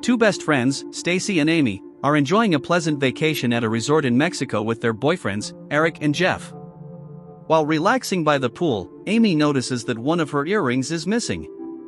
Two best friends, Stacy and Amy, are enjoying a pleasant vacation at a resort in Mexico with their boyfriends, Eric and Jeff. While relaxing by the pool, Amy notices that one of her earrings is missing.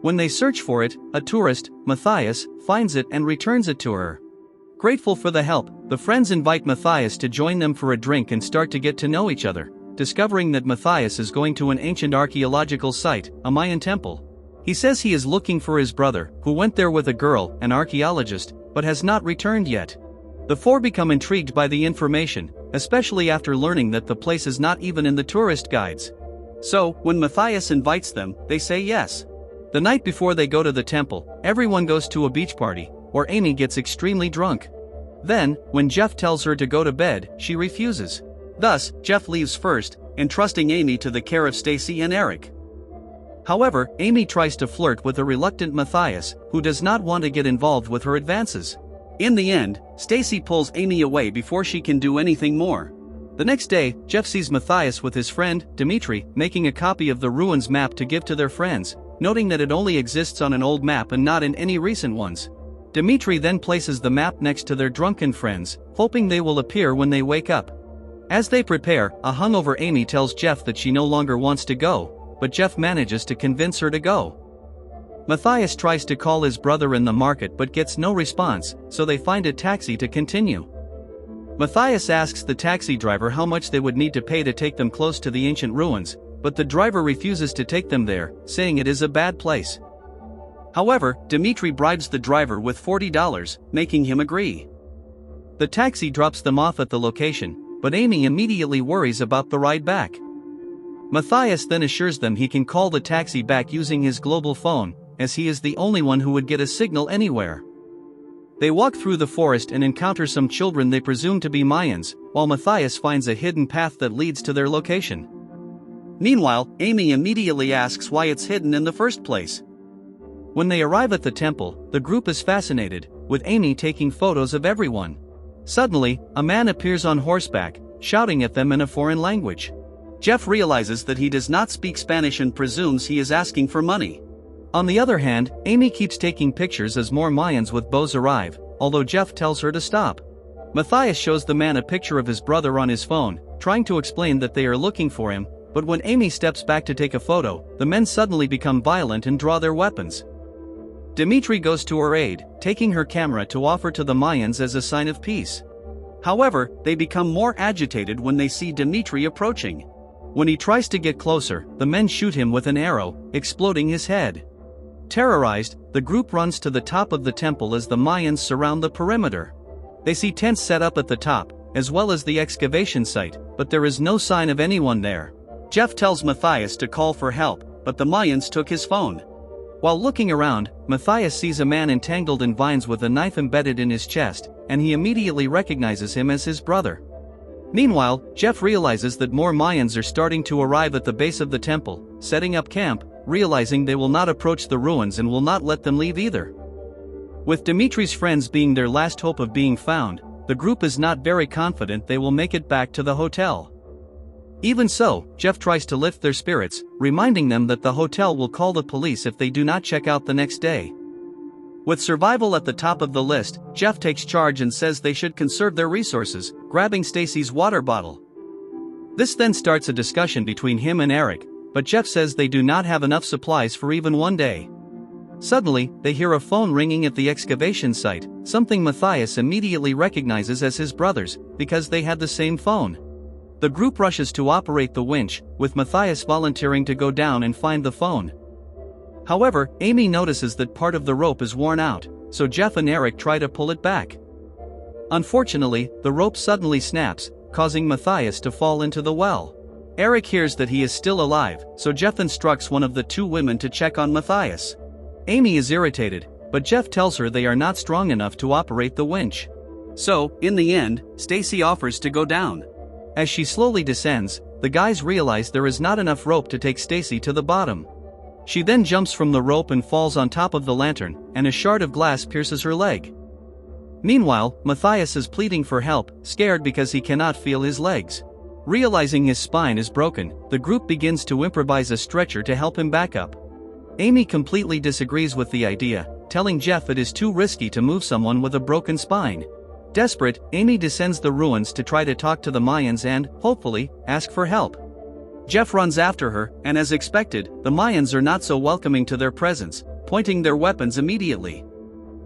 When they search for it, a tourist, Matthias, finds it and returns it to her. Grateful for the help, the friends invite Matthias to join them for a drink and start to get to know each other, discovering that Matthias is going to an ancient archaeological site, a Mayan temple. He says he is looking for his brother, who went there with a girl, an archaeologist, but has not returned yet. The four become intrigued by the information, especially after learning that the place is not even in the tourist guides. So, when Matthias invites them, they say yes. The night before they go to the temple, everyone goes to a beach party, where Amy gets extremely drunk. Then, when Jeff tells her to go to bed, she refuses. Thus, Jeff leaves first, entrusting Amy to the care of Stacy and Eric. However, Amy tries to flirt with a reluctant Matthias, who does not want to get involved with her advances. In the end, Stacy pulls Amy away before she can do anything more. The next day, Jeff sees Matthias with his friend, Dimitri, making a copy of the ruins map to give to their friends, noting that it only exists on an old map and not in any recent ones. Dimitri then places the map next to their drunken friends, hoping they will appear when they wake up. As they prepare, a hungover Amy tells Jeff that she no longer wants to go, but Jeff manages to convince her to go. Matthias tries to call his brother in the market but gets no response, so they find a taxi to continue. Matthias asks the taxi driver how much they would need to pay to take them close to the ancient ruins, but the driver refuses to take them there, saying it is a bad place. However, Dimitri bribes the driver with $40, making him agree. The taxi drops them off at the location, but Amy immediately worries about the ride back. Matthias then assures them he can call the taxi back using his global phone, as he is the only one who would get a signal anywhere. They walk through the forest and encounter some children they presume to be Mayans, while Matthias finds a hidden path that leads to their location. Meanwhile, Amy immediately asks why it's hidden in the first place. When they arrive at the temple, the group is fascinated, with Amy taking photos of everyone. Suddenly, a man appears on horseback, shouting at them in a foreign language. Jeff realizes that he does not speak Spanish and presumes he is asking for money. On the other hand, Amy keeps taking pictures as more Mayans with bows arrive, although Jeff tells her to stop. Matthias shows the man a picture of his brother on his phone, trying to explain that they are looking for him, but when Amy steps back to take a photo, the men suddenly become violent and draw their weapons. Dimitri goes to her aid, taking her camera to offer to the Mayans as a sign of peace. However, they become more agitated when they see Dimitri approaching. When he tries to get closer, the men shoot him with an arrow, exploding his head. Terrorized, the group runs to the top of the temple as the Mayans surround the perimeter. They see tents set up at the top, as well as the excavation site, but there is no sign of anyone there. Jeff tells Matthias to call for help, but the Mayans took his phone. While looking around, Matthias sees a man entangled in vines with a knife embedded in his chest, and he immediately recognizes him as his brother. Meanwhile, Jeff realizes that more Mayans are starting to arrive at the base of the temple, setting up camp, realizing they will not approach the ruins and will not let them leave either. With Dimitri's friends being their last hope of being found, the group is not very confident they will make it back to the hotel. Even so, Jeff tries to lift their spirits, reminding them that the hotel will call the police if they do not check out the next day. With survival at the top of the list, Jeff takes charge and says they should conserve their resources, grabbing Stacy's water bottle. This then starts a discussion between him and Eric, but Jeff says they do not have enough supplies for even one day. Suddenly, they hear a phone ringing at the excavation site, something Matthias immediately recognizes as his brother's, because they had the same phone. The group rushes to operate the winch, with Matthias volunteering to go down and find the phone. However, Amy notices that part of the rope is worn out, so Jeff and Eric try to pull it back. Unfortunately, the rope suddenly snaps, causing Matthias to fall into the well. Eric hears that he is still alive, so Jeff instructs one of the two women to check on Matthias. Amy is irritated, but Jeff tells her they are not strong enough to operate the winch. So, in the end, Stacy offers to go down. As she slowly descends, the guys realize there is not enough rope to take Stacy to the bottom. She then jumps from the rope and falls on top of the lantern, and a shard of glass pierces her leg. Meanwhile, Matthias is pleading for help, scared because he cannot feel his legs. Realizing his spine is broken, the group begins to improvise a stretcher to help him back up. Amy completely disagrees with the idea, telling Jeff it is too risky to move someone with a broken spine. Desperate, Amy descends the ruins to try to talk to the Mayans and, hopefully, ask for help. Jeff runs after her, and as expected, the Mayans are not so welcoming to their presence, pointing their weapons immediately.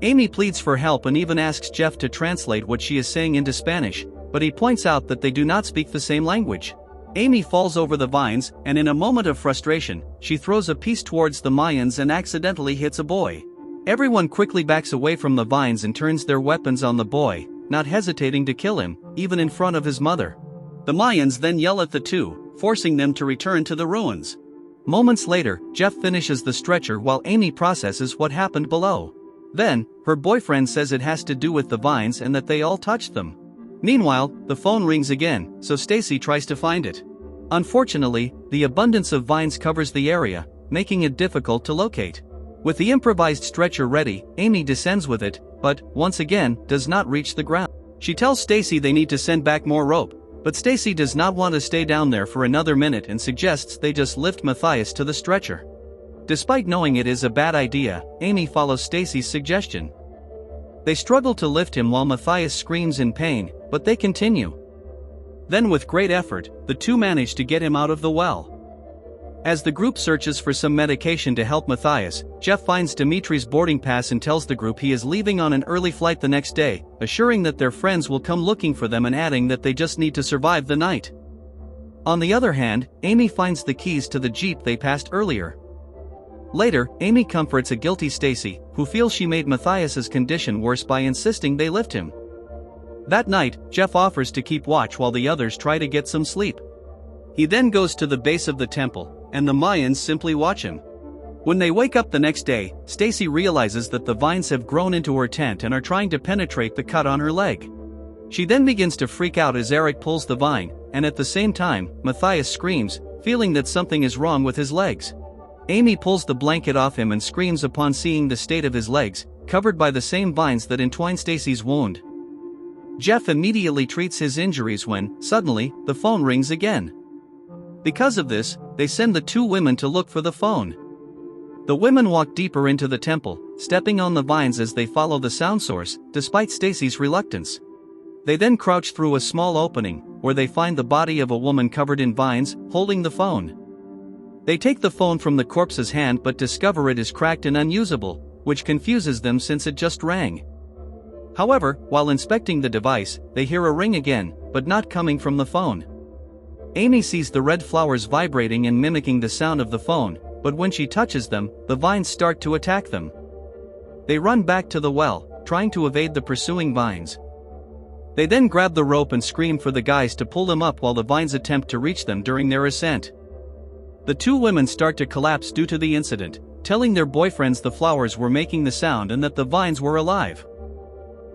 Amy pleads for help and even asks Jeff to translate what she is saying into Spanish, but he points out that they do not speak the same language. Amy falls over the vines, and in a moment of frustration, she throws a piece towards the Mayans and accidentally hits a boy. Everyone quickly backs away from the vines and turns their weapons on the boy, not hesitating to kill him, even in front of his mother. The Mayans then yell at the two, forcing them to return to the ruins. Moments later, Jeff finishes the stretcher while Amy processes what happened below. Then, her boyfriend says it has to do with the vines and that they all touched them. Meanwhile, the phone rings again, so Stacy tries to find it. Unfortunately, the abundance of vines covers the area, making it difficult to locate. With the improvised stretcher ready, Amy descends with it, but, once again, does not reach the ground. She tells Stacy they need to send back more rope, but Stacy does not want to stay down there for another minute and suggests they just lift Matthias to the stretcher. Despite knowing it is a bad idea, Amy follows Stacy's suggestion. They struggle to lift him while Matthias screams in pain, but they continue. Then with great effort, the two manage to get him out of the well. As the group searches for some medication to help Matthias, Jeff finds Dimitri's boarding pass and tells the group he is leaving on an early flight the next day, assuring that their friends will come looking for them and adding that they just need to survive the night. On the other hand, Amy finds the keys to the Jeep they passed earlier. Later, Amy comforts a guilty Stacy, who feels she made Matthias's condition worse by insisting they lift him. That night, Jeff offers to keep watch while the others try to get some sleep. He then goes to the base of the temple, and the Mayans simply watch him. When they wake up the next day, Stacy realizes that the vines have grown into her tent and are trying to penetrate the cut on her leg. She then begins to freak out as Eric pulls the vine, and at the same time, Matthias screams, feeling that something is wrong with his legs. Amy pulls the blanket off him and screams upon seeing the state of his legs, covered by the same vines that entwine Stacy's wound. Jeff immediately treats his injuries when, suddenly, the phone rings again. Because of this, they send the two women to look for the phone. The women walk deeper into the temple, stepping on the vines as they follow the sound source, despite Stacy's reluctance. They then crouch through a small opening, where they find the body of a woman covered in vines, holding the phone. They take the phone from the corpse's hand but discover it is cracked and unusable, which confuses them since it just rang. However, while inspecting the device, they hear a ring again, but not coming from the phone. Amy sees the red flowers vibrating and mimicking the sound of the phone, but when she touches them, the vines start to attack them. They run back to the well, trying to evade the pursuing vines. They then grab the rope and scream for the guys to pull them up while the vines attempt to reach them during their ascent. The two women start to collapse due to the incident, telling their boyfriends the flowers were making the sound and that the vines were alive.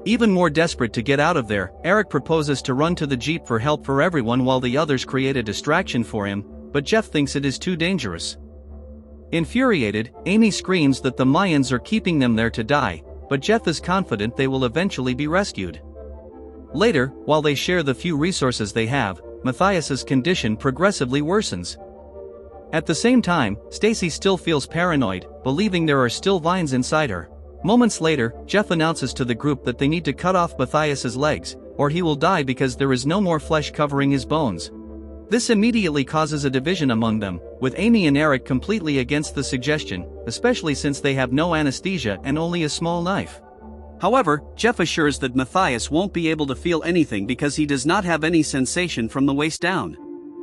Even more desperate to get out of there, Eric proposes to run to the Jeep for help for everyone while the others create a distraction for him, but Jeff thinks it is too dangerous. Infuriated, Amy screams that the Mayans are keeping them there to die, but Jeff is confident they will eventually be rescued. Later, while they share the few resources they have, Matthias's condition progressively worsens. At the same time, Stacy still feels paranoid, believing there are still vines inside her. Moments later, Jeff announces to the group that they need to cut off Matthias's legs, or he will die because there is no more flesh covering his bones. This immediately causes a division among them, with Amy and Eric completely against the suggestion, especially since they have no anesthesia and only a small knife. However, Jeff assures that Matthias won't be able to feel anything because he does not have any sensation from the waist down.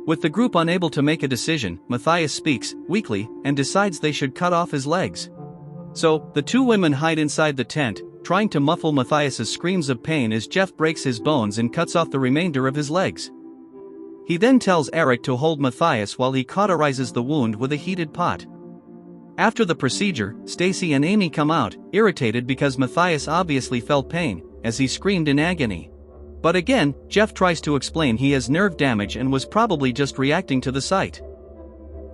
With the group unable to make a decision, Matthias speaks, weakly, and decides they should cut off his legs. So, the two women hide inside the tent, trying to muffle Matthias's screams of pain as Jeff breaks his bones and cuts off the remainder of his legs. He then tells Eric to hold Matthias while he cauterizes the wound with a heated pot. After the procedure, Stacy and Amy come out, irritated because Matthias obviously felt pain, as he screamed in agony. But again, Jeff tries to explain he has nerve damage and was probably just reacting to the sight.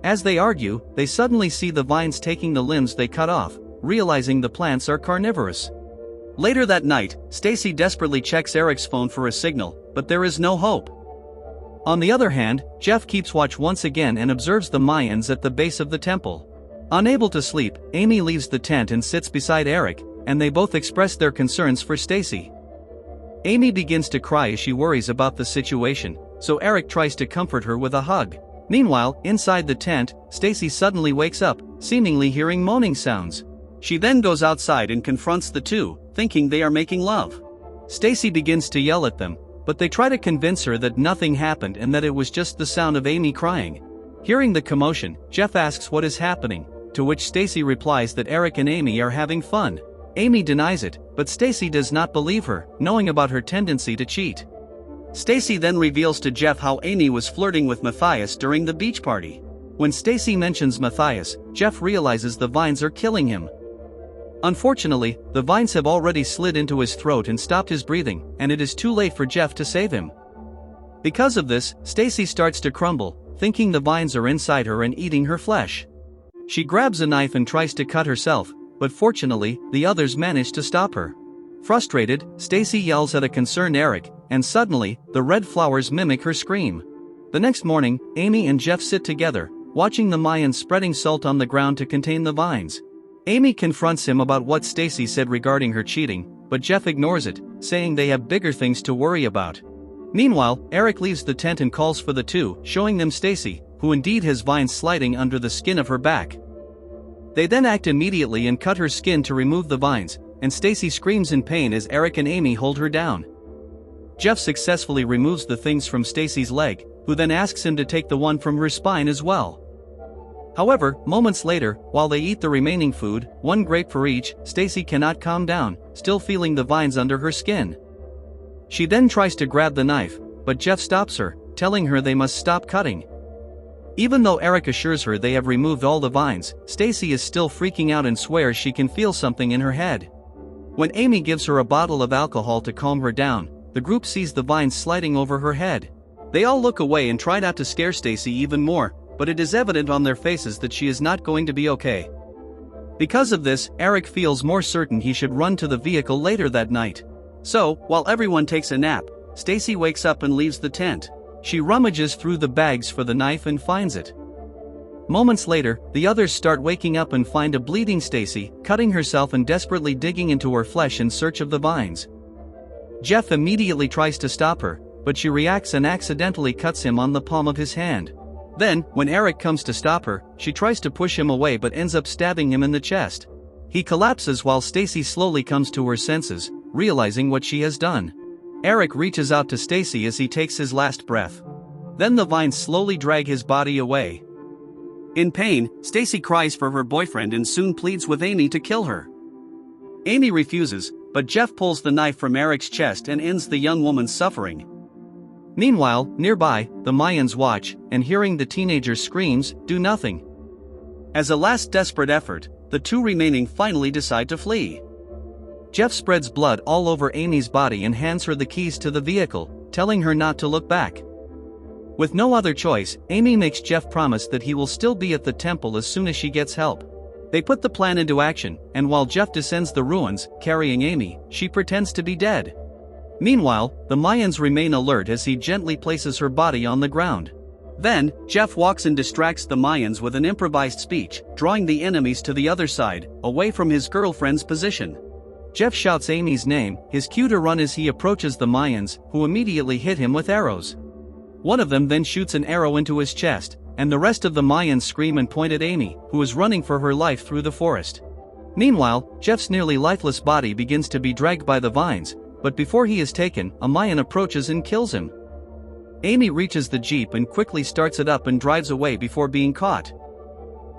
As they argue, they suddenly see the vines taking the limbs they cut off, realizing the plants are carnivorous. Later that night, Stacy desperately checks Eric's phone for a signal, but there is no hope. On the other hand, Jeff keeps watch once again and observes the Mayans at the base of the temple. Unable to sleep, Amy leaves the tent and sits beside Eric, and they both express their concerns for Stacy. Amy begins to cry as she worries about the situation, so Eric tries to comfort her with a hug. Meanwhile, inside the tent, Stacy suddenly wakes up, seemingly hearing moaning sounds. She then goes outside and confronts the two, thinking they are making love. Stacy begins to yell at them, but they try to convince her that nothing happened and that it was just the sound of Amy crying. Hearing the commotion, Jeff asks what is happening, to which Stacy replies that Eric and Amy are having fun. Amy denies it, but Stacy does not believe her, knowing about her tendency to cheat. Stacy then reveals to Jeff how Amy was flirting with Matthias during the beach party. When Stacy mentions Matthias, Jeff realizes the vines are killing him. Unfortunately, the vines have already slid into his throat and stopped his breathing, and it is too late for Jeff to save him. Because of this, Stacy starts to crumble, thinking the vines are inside her and eating her flesh. She grabs a knife and tries to cut herself, but fortunately, the others manage to stop her. Frustrated, Stacy yells at a concerned Eric, and suddenly, the red flowers mimic her scream. The next morning, Amy and Jeff sit together, watching the Mayans spreading salt on the ground to contain the vines. Amy confronts him about what Stacy said regarding her cheating, but Jeff ignores it, saying they have bigger things to worry about. Meanwhile, Eric leaves the tent and calls for the two, showing them Stacy, who indeed has vines sliding under the skin of her back. They then act immediately and cut her skin to remove the vines, and Stacy screams in pain as Eric and Amy hold her down. Jeff successfully removes the things from Stacy's leg, who then asks him to take the one from her spine as well. However, moments later, while they eat the remaining food, one grape for each, Stacy cannot calm down, still feeling the vines under her skin. She then tries to grab the knife, but Jeff stops her, telling her they must stop cutting. Even though Eric assures her they have removed all the vines, Stacy is still freaking out and swears she can feel something in her head. When Amy gives her a bottle of alcohol to calm her down, the group sees the vines sliding over her head. They all look away and try not to scare Stacy even more, but it is evident on their faces that she is not going to be okay. Because of this, Eric feels more certain he should run to the vehicle later that night. So, while everyone takes a nap, Stacy wakes up and leaves the tent. She rummages through the bags for the knife and finds it. Moments later, the others start waking up and find a bleeding Stacy, cutting herself and desperately digging into her flesh in search of the vines. Jeff immediately tries to stop her, but she reacts and accidentally cuts him on the palm of his hand. Then, when Eric comes to stop her, she tries to push him away but ends up stabbing him in the chest. He collapses while Stacy slowly comes to her senses, realizing what she has done. Eric reaches out to Stacy as he takes his last breath. Then the vines slowly drag his body away. In pain, Stacy cries for her boyfriend and soon pleads with Amy to kill her. Amy refuses, but Jeff pulls the knife from Eric's chest and ends the young woman's suffering. Meanwhile, nearby, the Mayans watch, and hearing the teenager's screams, do nothing. As a last desperate effort, the two remaining finally decide to flee. Jeff spreads blood all over Amy's body and hands her the keys to the vehicle, telling her not to look back. With no other choice, Amy makes Jeff promise that he will still be at the temple as soon as she gets help. They put the plan into action, and while Jeff descends the ruins, carrying Amy, she pretends to be dead. Meanwhile, the Mayans remain alert as he gently places her body on the ground. Then, Jeff walks and distracts the Mayans with an improvised speech, drawing the enemies to the other side, away from his girlfriend's position. Jeff shouts Amy's name, his cue to run as he approaches the Mayans, who immediately hit him with arrows. One of them then shoots an arrow into his chest, and the rest of the Mayans scream and point at Amy, who is running for her life through the forest. Meanwhile, Jeff's nearly lifeless body begins to be dragged by the vines, but before he is taken, a Mayan approaches and kills him. Amy reaches the jeep and quickly starts it up and drives away before being caught.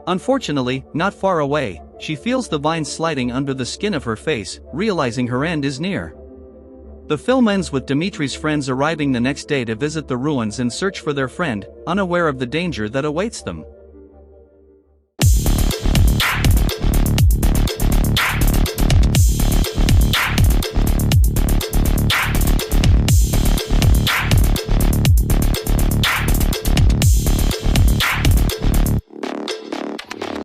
Unfortunately, not far away, she feels the vines sliding under the skin of her face, realizing her end is near. The film ends with Dimitri's friends arriving the next day to visit the ruins and search for their friend, unaware of the danger that awaits them.